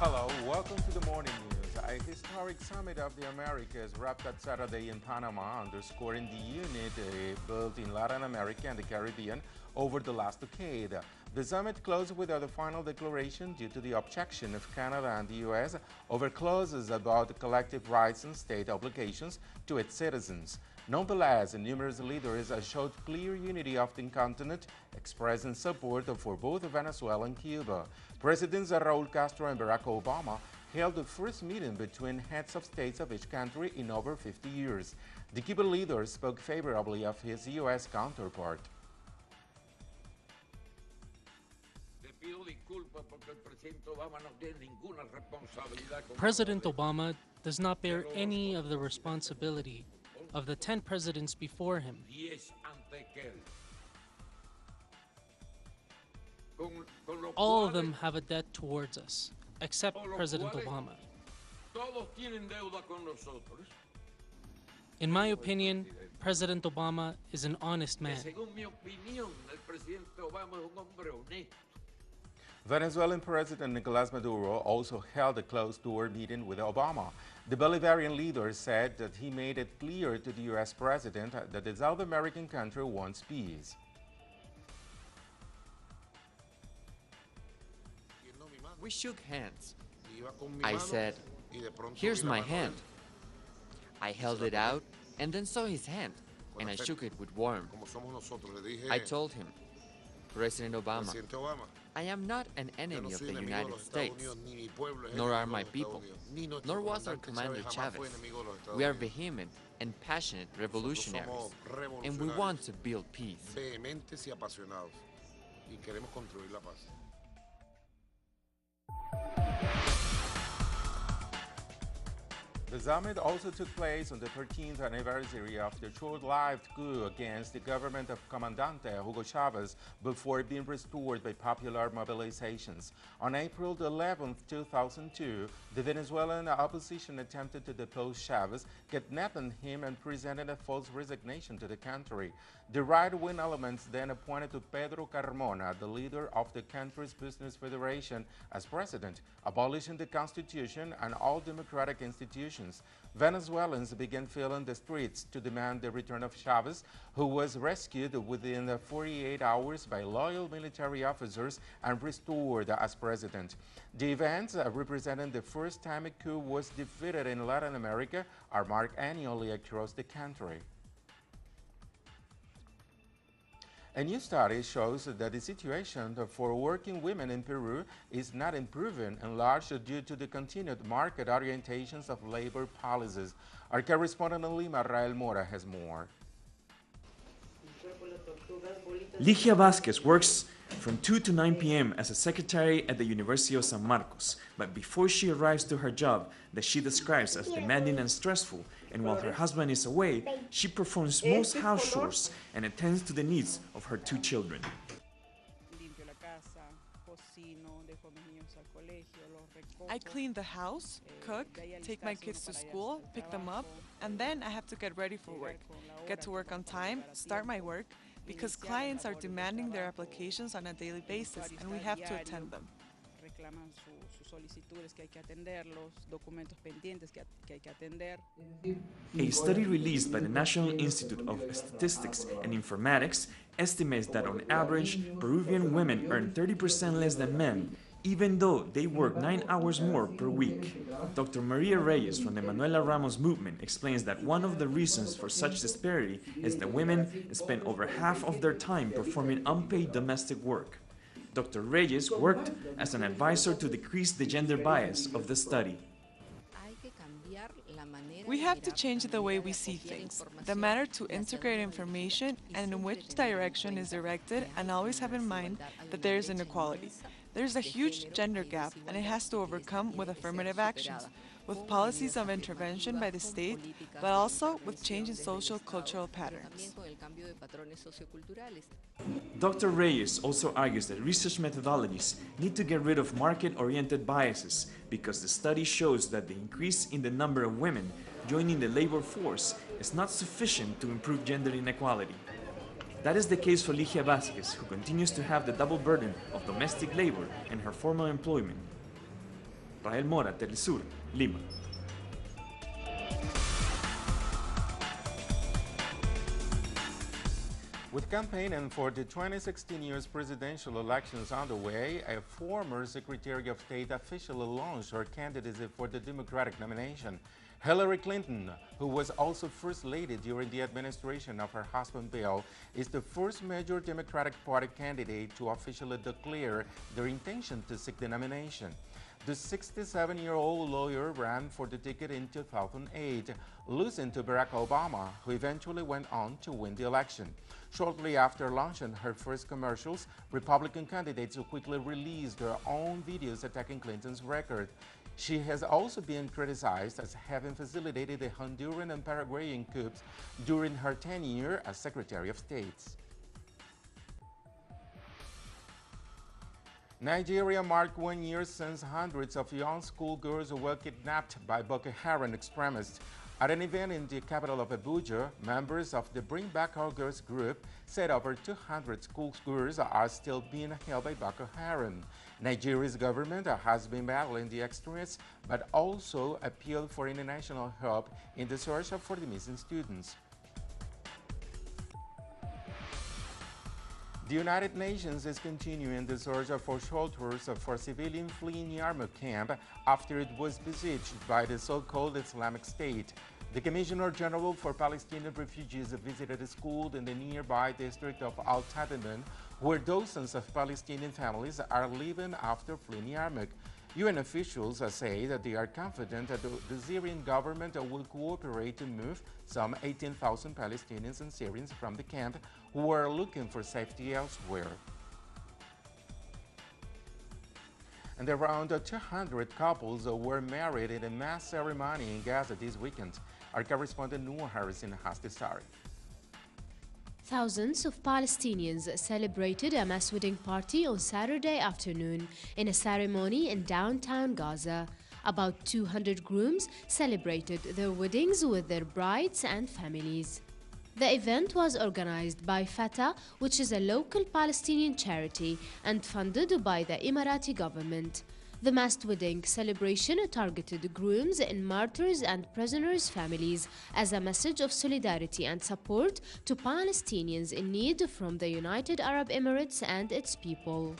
Hello, welcome to the morning news. A historic summit of the Americas wrapped up Saturday in Panama, underscoring the unity built in Latin America and the Caribbean over the last decade. The summit closed without a final declaration due to the objection of Canada and the U.S. over clauses about collective rights and state obligations to its citizens. Nonetheless, numerous leaders showed clear unity of the continent, expressing support for both Venezuela and Cuba. Presidents Raúl Castro and Barack Obama held the first meeting between heads of states of each country in over 50 years. The Cuban leader spoke favorably of his U.S. counterpart. President Obama does not bear any of the responsibility of the 10 presidents before him. All of them have a debt towards us, except President Obama. In my opinion, President Obama is an honest man. Venezuelan President Nicolas Maduro also held a closed-door meeting with Obama. The Bolivarian leader said that he made it clear to the U.S. president that the South American country wants peace. We shook hands. I said, "Here's my hand." I held it out and then saw his hand, and I shook it with warmth. I told him, "President Obama, I am not an enemy of the United States, nor are my people, nor was our commander Chavez. We are vehement and passionate revolutionaries, and we want to build peace." The summit also took place on the 13th anniversary of the short-lived coup against the government of Comandante Hugo Chavez before being restored by popular mobilizations. On April 11, 2002, the Venezuelan opposition attempted to depose Chavez, kidnapping him and presented a false resignation to the country. The right-wing elements then appointed to Pedro Carmona, the leader of the country's Business Federation, as president, abolishing the constitution and all democratic institutions. Venezuelans began filling the streets to demand the return of Chavez, who was rescued within 48 hours by loyal military officers and restored as president. The events, representing the first time a coup was defeated in Latin America, are marked annually across the country. A new study shows that the situation for working women in Peru is not improving, in large due to the continued market orientations of labor policies. Our correspondent in Lima, Rael Mora, has more. Ligia Vázquez works from 2 to 9 p.m. as a secretary at the University of San Marcos, but before she arrives to her job that she describes as demanding and stressful, and while her husband is away, she performs most house chores and attends to the needs of her 2 children. I clean the house, cook, take my kids to school, pick them up, and then I have to get ready for work, get to work on time, start my work, because clients are demanding their applications on a daily basis, and we have to attend them. A study released by the National Institute of Statistics and Informatics estimates that on average, Peruvian women earn 30% less than men, even though they work 9 hours more per week. Dr. Maria Reyes from the Manuela Ramos movement explains that one of the reasons for such disparity is that women spend over half of their time performing unpaid domestic work. Dr. Reyes worked as an advisor to decrease the gender bias of the study. We have to change the way we see things, the manner to integrate information and in which direction is directed, and always have in mind that there is inequality. There's a huge gender gap, and it has to overcome with affirmative actions, with policies of intervention by the state, but also with changing social cultural patterns. Dr. Reyes also argues that research methodologies need to get rid of market-oriented biases because the study shows that the increase in the number of women joining the labor force is not sufficient to improve gender inequality. That is the case for Ligia Vázquez, who continues to have the double burden of domestic labor and her formal employment. Rael Mora, teleSUR, Lima. With campaigning for the 2016 US presidential elections underway, a former Secretary of State officially launched her candidacy for the Democratic nomination. Hillary Clinton, who was also First Lady during the administration of her husband Bill, is the first major Democratic Party candidate to officially declare their intention to seek the nomination. The 67-year-old lawyer ran for the ticket in 2008, losing to Barack Obama, who eventually went on to win the election. Shortly after launching her first commercials, Republican candidates quickly released their own videos attacking Clinton's record. She has also been criticized as having facilitated the Honduran and Paraguayan coups during her tenure as Secretary of State. Nigeria marked 1 year since hundreds of young schoolgirls were kidnapped by Boko Haram extremists. At an event in the capital of Abuja, members of the Bring Back Our Girls group said over 200 schoolgirls are still being held by Boko Haram. Nigeria's government has been battling the extremists, but also appealed for international help in the search for the missing students. The United Nations is continuing the search for shelters for civilians fleeing Yarmouk camp after it was besieged by the so-called Islamic State. The Commissioner General for Palestinian Refugees visited a school in the nearby district of Al-Tadamon, where dozens of Palestinian families are living after fleeing Yarmouk. UN officials say that they are confident that the Syrian government will cooperate to move some 18,000 Palestinians and Syrians from the camp who are looking for safety elsewhere. And around 200 couples were married in a mass ceremony in Gaza this weekend. Our correspondent Noah Harrison has the story. Thousands of Palestinians celebrated a mass wedding party on Saturday afternoon in a ceremony in downtown Gaza. About 200 grooms celebrated their weddings with their brides and families. The event was organized by Fatah, which is a local Palestinian charity and funded by the Emirati government. The mass wedding celebration targeted grooms and martyrs and prisoners' families as a message of solidarity and support to Palestinians in need from the United Arab Emirates and its people.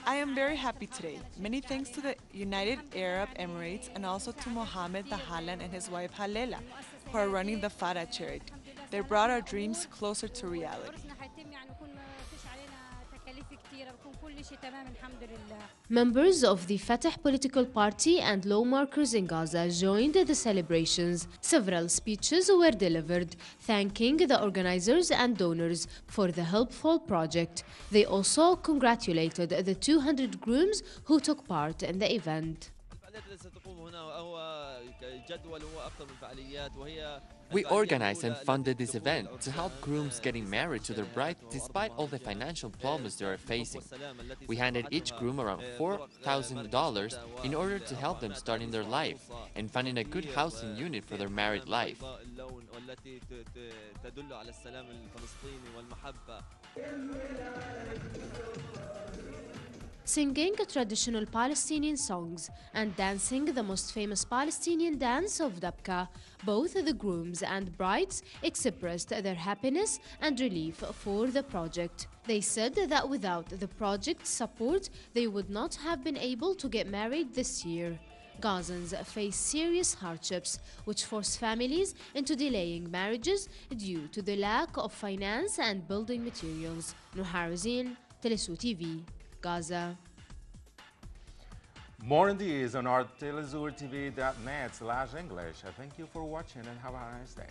I am very happy today. Many thanks to the United Arab Emirates and also to Mohammed Dahalan and his wife Halela, who are running the Fatah charity. They brought our dreams closer to reality. Members of the Fatah political party and lawmakers in Gaza joined the celebrations. Several speeches were delivered, thanking the organizers and donors for the helpful project. They also congratulated the 200 grooms who took part in the event. We organized and funded this event to help grooms getting married to their bride despite all the financial problems they are facing. We handed each groom around $4,000 in order to help them starting their life and finding a good housing unit for their married life. Singing traditional Palestinian songs and dancing the most famous Palestinian dance of Dabka, both the grooms and brides expressed their happiness and relief for the project. They said that without the project's support, they would not have been able to get married this year. Gazans face serious hardships, which force families into delaying marriages due to the lack of finance and building materials. Nuharazin, teleSUR TV. Gaza. More on these on our telesurtv.net/English. Thank you for watching and have a nice day.